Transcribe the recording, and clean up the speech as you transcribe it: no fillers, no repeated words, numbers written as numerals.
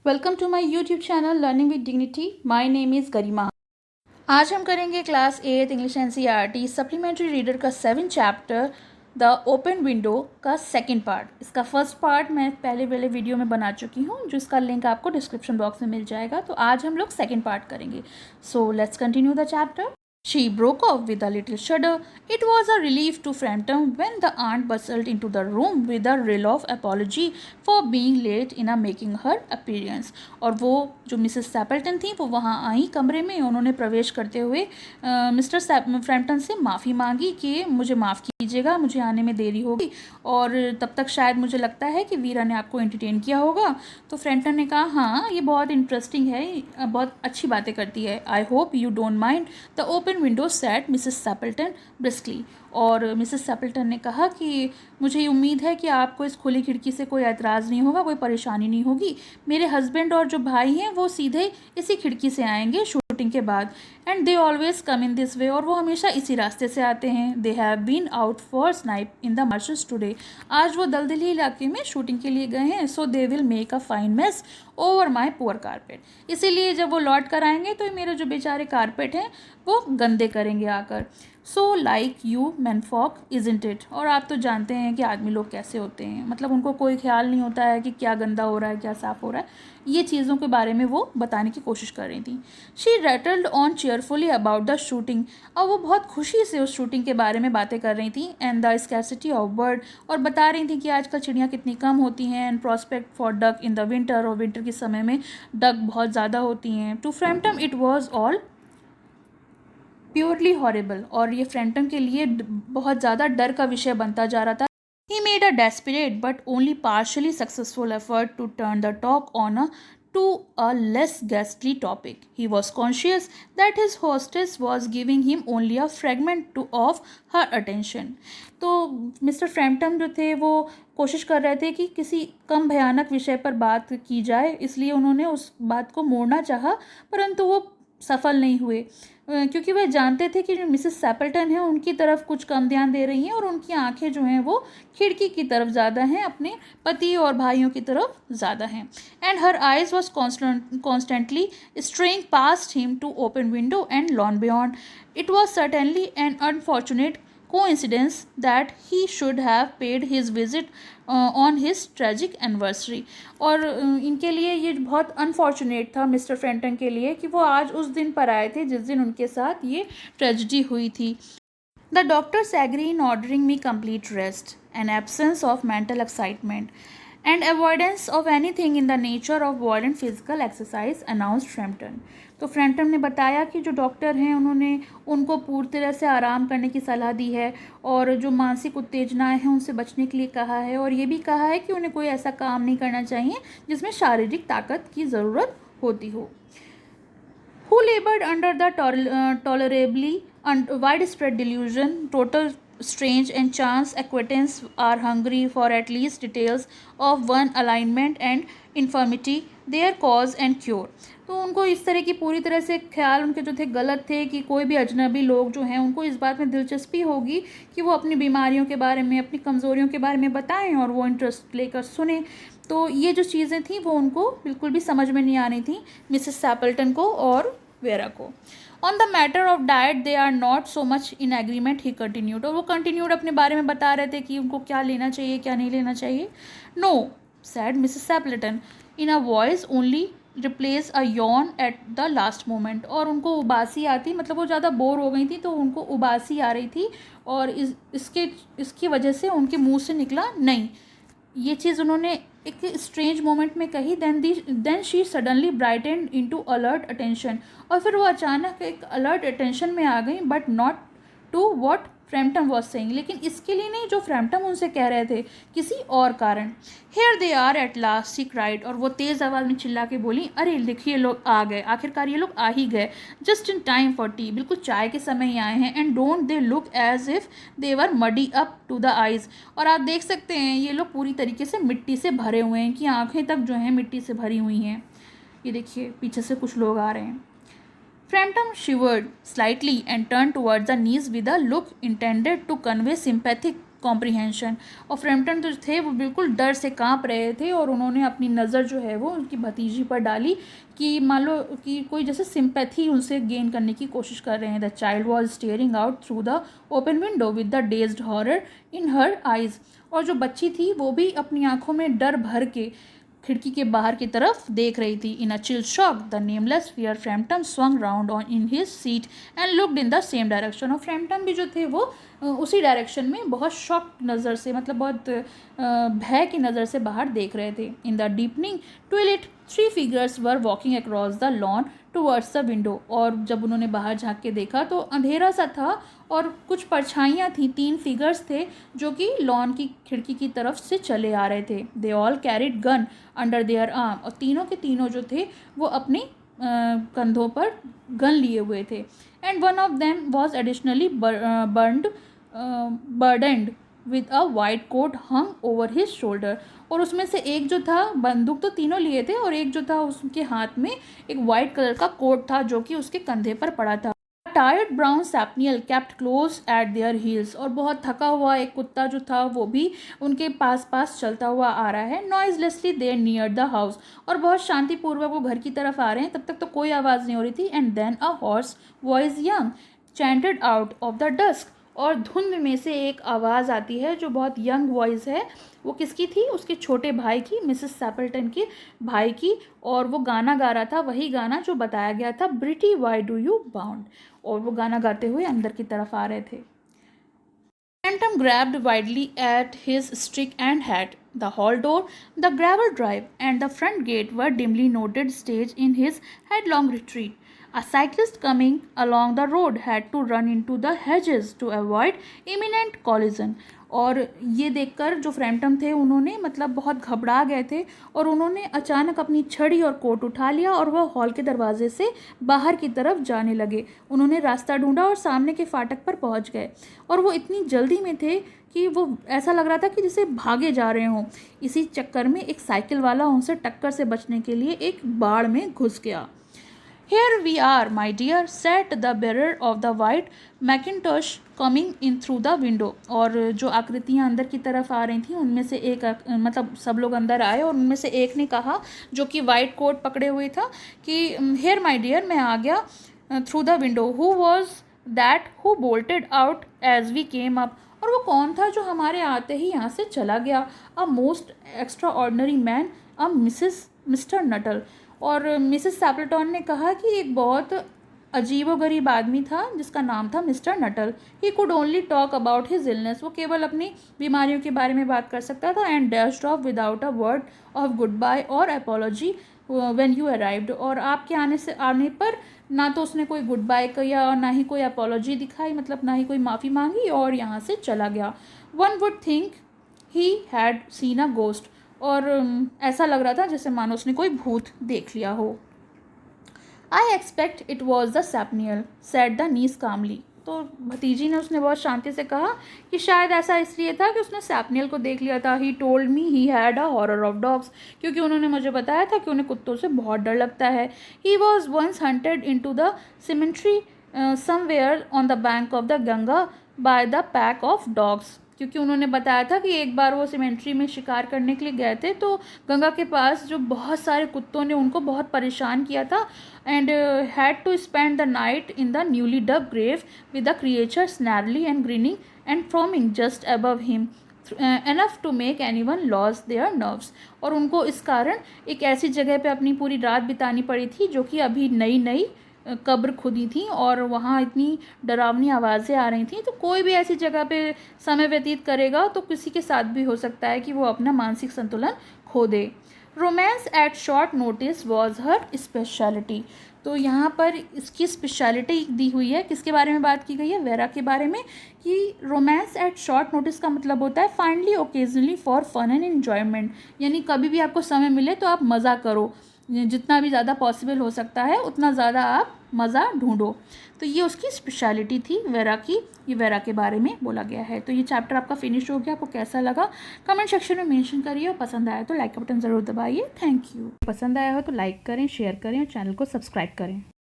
Welcome to my YouTube channel learning with dignity. My name is Garima. आज हम करेंगे class 8 English NCERT supplementary reader का 7 chapter the open window का second part. इसका first part मैं पहले वीडियो में बना चुकी हूँ, जो इसका लिंक आपको डिस्क्रिप्शन बॉक्स में मिल जाएगा। तो आज हम लोग सेकंड पार्ट करेंगे। So let's continue the chapter. She broke off with a little shudder. It was a relief to Frampton when the aunt bustled into the room with a rill of apology for being late in making her appearance. और वो जो Mrs सैपल्टन थी वो वहाँ आई कमरे में। उन्होंने प्रवेश करते हुए मिस्टर फ्रैम्पटन से माफ़ी मांगी कि मुझे माफ़ कीजिएगा, मुझे आने में देरी होगी और तब तक शायद मुझे लगता है कि वीरा ने आपको एंटरटेन किया होगा। तो फ्रैम्पटन ने कहा, हाँ ये बहुत इंटरेस्टिंग है, बहुत अच्छी बातें करती है। I hope you don't mind the open window said Mrs Sappleton briskly. और मिसेस सैपल्टन ने कहा कि मुझे उम्मीद है कि आपको इस खुली खिड़की से कोई एतराज़ नहीं होगा, कोई परेशानी नहीं होगी। मेरे हस्बैंड और जो भाई हैं वो सीधे इसी खिड़की से आएंगे शूटिंग के बाद, and they always come in this way, और वो हमेशा इसी रास्ते से आते हैं। They have been out for snipe in the marshes today. आज वो दलदली इलाके में शूटिंग के लिए गए हैं। So they will make a fine mess over my poor carpet. इसीलिए जब वो लौट कर आएंगे तो मेरे जो बेचारे कारपेट हैं वो गंदे करेंगे आकर। So like you menfolk isn't it. और आप तो जानते हैं कि आदमी लोग कैसे होते हैं, मतलब उनको कोई ख्याल नहीं होता है कि क्या गंदा हो रहा है क्या साफ़ हो रहा है। ये चीज़ों के बारे में वो बताने की कोशिश कर रही थी। She rattled on cheerfully about the shooting. और वो बहुत खुशी से उस शूटिंग के बारे में बातें कर रही थी। And the scarcity of bird, और बता रही थी कि आजकल चिड़ियाँ कितनी कम होती हैं। And prospect for duck in the winter, और विंटर के समय में डक बहुत ज़्यादा होती हैं। To Frampton it was all purely horrible. और ये फ्रैम्पटन के लिए बहुत ज़्यादा डर का विषय बनता जा रहा था। He made a desperate but only partially successful effort to turn the talk on to a less ghastly topic. He was conscious that his hostess was giving him only a fragment of her attention. तो mister Frampton जो थे वो कोशिश कर रहे थे कि किसी कम भयानक विषय पर बात की जाए, इसलिए उन्होंने उस बात को मोड़ना चाहा, परंतु वो सफल नहीं हुए, क्योंकि वह जानते थे कि जो मिसेस सैपल्टन है उनकी तरफ कुछ कम ध्यान दे रही हैं और उनकी आंखें जो हैं वो खिड़की की तरफ ज़्यादा हैं, अपने पति और भाइयों की तरफ ज़्यादा हैं। And her eyes was constantly straying past him to open window and lawn beyond. It was certainly an unfortunate coincidence that he should have paid his visit on his tragic anniversary. और इनके लिए ये बहुत unfortunate था mister Frampton के लिए कि वो आज उस दिन पर आए थे जिस दिन उनके साथ ये ट्रेजिडी हुई थी। The doctors agree in ordering me complete rest, an absence of mental excitement, and avoidance of anything in the nature of violent physical exercise, announced Frampton. तो फ्रैम्पटन ने बताया कि जो डॉक्टर हैं उन्होंने उनको पूरी तरह से आराम करने की सलाह दी है और जो मानसिक उत्तेजनाएं हैं उनसे बचने के लिए कहा है, और ये भी कहा है कि उन्हें कोई ऐसा काम नहीं करना चाहिए जिसमें शारीरिक ताकत की ज़रूरत होती हो। Who labored under the tolerably widespread delusion, total strange and chance acquaintance are hungry for at least details of one alignment and infirmity, their cause and cure. तो उनको इस तरह की पूरी तरह से ख्याल उनके जो थे गलत थे कि कोई भी अजनबी लोग जो हैं उनको इस बात में दिलचस्पी होगी कि वो अपनी बीमारियों के बारे में, अपनी कमज़ोरियों के बारे में बताएं और वो इंटरेस्ट लेकर सुने। तो ये जो चीज़ें थी वो उनको बिल्कुल भी समझ में नहीं आ रही थी, मिसेस सैपल्टन को और वेरा को। On the matter of diet they are not so much in agreement, he continued. और वो कंटिन्यूड अपने बारे में बता रहे थे कि उनको क्या लेना चाहिए क्या नहीं लेना चाहिए। No said Mrs Sappleton in a voice only replace a yawn at the last moment. और उनको उबासी आती, मतलब वो ज़्यादा बोर हो गई थी तो उनको उबासी आ रही थी और इसकी वजह से उनके मुंह से निकला नहीं। ये चीज़ उन्होंने एक स्ट्रेंज मोमेंट में कही। Then she suddenly brightened into alert attention. और फिर वो अचानक एक अलर्ट अटेंशन में आ गई, but not to what Frampton was saying, लेकिन इसके लिए नहीं जो फ्रैम्पटन उनसे कह रहे थे, किसी और कारण। Here they are at last she cried. और वो तेज़ आवाज़ में चिल्ला के बोली, अरे देखिए लोग आ गए, आखिरकार ये लोग आ ही गए। Just in time for tea, बिल्कुल चाय के समय ही आए हैं। And don't they look as if they were muddy up to the eyes. और आप देख सकते हैं ये लोग पूरी तरीके से मिट्टी से भरे हुए हैं, कि आँखें तक जो हैं मिट्टी से भरी हुई हैं। ये देखिए पीछे से कुछ लोग आ रहे हैं। Frampton shivered slightly and turned towards the niece with a look intended to convey sympathy comprehension. और फ्रैम्पटन जो थे वो बिल्कुल डर से कांप रहे थे और उन्होंने अपनी नज़र जो है वो उनकी भतीजी पर डाली कि मान लो कि कोई जैसे सिंपैथी उनसे गेन करने की कोशिश कर रहे हैं। The child was staring out through the open window with the dazed horror in her eyes. और जो बच्ची थी वो भी अपनी आंखों में डर भर के खिड़की के बाहर की तरफ देख रही थी। In a chill shock the nameless fear Framton swung round on in his seat and looked in the same direction. और फ्रैम्पटन भी जो थे वो उसी डायरेक्शन में बहुत शॉक नज़र से, मतलब बहुत भय की नज़र से बाहर देख रहे थे। In the deepening twilight 3 figures were walking across the lawn towards the window. और जब उन्होंने बाहर झांक के देखा तो अंधेरा सा था और कुछ परछाइयाँ थी, 3 फिगर्स थे जो कि लॉन की खिड़की की तरफ से चले आ रहे थे। They all carried gun under their arm. और तीनों के तीनों जो थे वो अपने कंधों पर गन लिए हुए थे। And one of them was additionally burdened with a white coat hung over his shoulder. और उसमें से एक जो था, बंदूक तो तीनों लिए थे, और एक जो था उसके हाथ में एक वाइट कलर का कोट था जो कि उसके कंधे पर पड़ा था। Tired brown spaniel kept close at their heels. और बहुत थका हुआ एक कुत्ता जो था वो भी उनके पास पास चलता हुआ आ रहा है। नॉइजलेसली दे नियर द हाउस। और बहुत शांतिपूर्वक वो घर की तरफ आ रहे हैं, तब तक तो कोई आवाज़ नहीं हो रही थी। And then a hoarse voice young chanted out of the dusk. और धुंध में से एक आवाज़ आती है जो बहुत यंग वॉइस है। वो किसकी थी? उसके छोटे भाई की, मिसेस सैपल्टन के भाई की। और वो गाना गा रहा था, वही गाना जो बताया गया था, ब्रिटी वाई डू यू बाउंड। और वो गाना गाते हुए अंदर की तरफ आ रहे थे। Phantom grabbed wildly at his stick and hat. The hall door, the gravel drive, and the front gate were dimly noted stage in his headlong retreat. A cyclist coming along the road had to run into the hedges to avoid imminent collision. और ये देखकर जो Frampton थे उन्होंने मतलब बहुत घबरा गए थे और उन्होंने अचानक अपनी छड़ी और कोट उठा लिया और वह हॉल के दरवाजे से बाहर की तरफ जाने लगे। उन्होंने रास्ता ढूंढा और सामने के फाटक पर पहुंच गए। और वो इतनी जल्दी में थे कि वो ऐसा लग रहा था कि जैसे भागे जा रहे हों। इसी चक्कर में एक साइकिल वाला उनसे टक्कर से बचने के लिए एक बाड़ में घुस गया। Here we are, my dear, said the bearer of the white Macintosh coming in through the window. और जो आकृतियाँ अंदर की तरफ आ रही थी उनमें से एक, मतलब सब लोग अंदर आए और उनमें से एक ने कहा, जो कि वाइट कोट पकड़े हुए था, कि Here my dear, मैं आ गया through the window. Who was that who bolted out as we came up? और वो कौन था जो हमारे आते ही यहाँ से चला गया? A most extraordinary man, a mister Nuttall. और मिसेस सैपल्टन ने कहा कि एक बहुत अजीबोगरीब आदमी था जिसका नाम था mister Nuttall. He could only talk about his illness. वो केवल अपनी बीमारियों के बारे में बात कर सकता था। And dashed off without a word of goodbye or apology when you arrived. और आपके आने पर ना तो उसने कोई गुड बाय किया और ना ही कोई अपोलॉजी दिखाई, मतलब ना ही कोई माफ़ी मांगी, और यहाँ से चला गया। One would think he had seen a ghost. और ऐसा लग रहा था जैसे मानो उसने कोई भूत देख लिया हो। I expect it was the spaniel, said the niece calmly. तो भतीजी ने, उसने बहुत शांति से कहा कि शायद ऐसा इसलिए था कि उसने सैपनियल को देख लिया था। He told me he had a horror of dogs. क्योंकि उन्होंने मुझे बताया था कि उन्हें कुत्तों से बहुत डर लगता है। He was once hunted into the cemetery somewhere on the bank of the Ganga by the pack of dogs. क्योंकि उन्होंने बताया था कि एक बार वो सिमेंट्री में शिकार करने के लिए गए थे तो गंगा के पास जो बहुत सारे कुत्तों ने उनको बहुत परेशान किया था। And had to spend the night in the newly dug grave with the creature snarling and grinning and foaming just above him enough to make anyone lose their nerves. और उनको इस कारण एक ऐसी जगह पे अपनी पूरी रात बितानी पड़ी थी जो कि अभी नई नई कब्र खुदी थी और वहाँ इतनी डरावनी आवाज़ें आ रही थी। तो कोई भी ऐसी जगह पे समय व्यतीत करेगा तो किसी के साथ भी हो सकता है कि वो अपना मानसिक संतुलन खो दे। Romance at short notice was her speciality. तो यहाँ पर इसकी स्पेशलिटी दी हुई है। किसके बारे में बात की गई है? वेरा के बारे में। कि रोमांस एट शॉर्ट नोटिस का मतलब होता है finally occasionally for fun and enjoyment. यानी कभी भी आपको समय मिले तो आप मज़ा करो, जितना भी ज़्यादा पॉसिबल हो सकता है उतना ज़्यादा आप मज़ा ढूंढो। तो ये उसकी स्पेशलिटी थी वेरा की। ये वेरा के बारे में बोला गया है। तो ये चैप्टर आपका फिनिश हो गया। आपको कैसा लगा कमेंट सेक्शन में मेंशन करिए और पसंद आया तो लाइक का बटन ज़रूर दबाइए। Thank you. पसंद आया हो तो लाइक करें, शेयर करें और चैनल को सब्सक्राइब करें।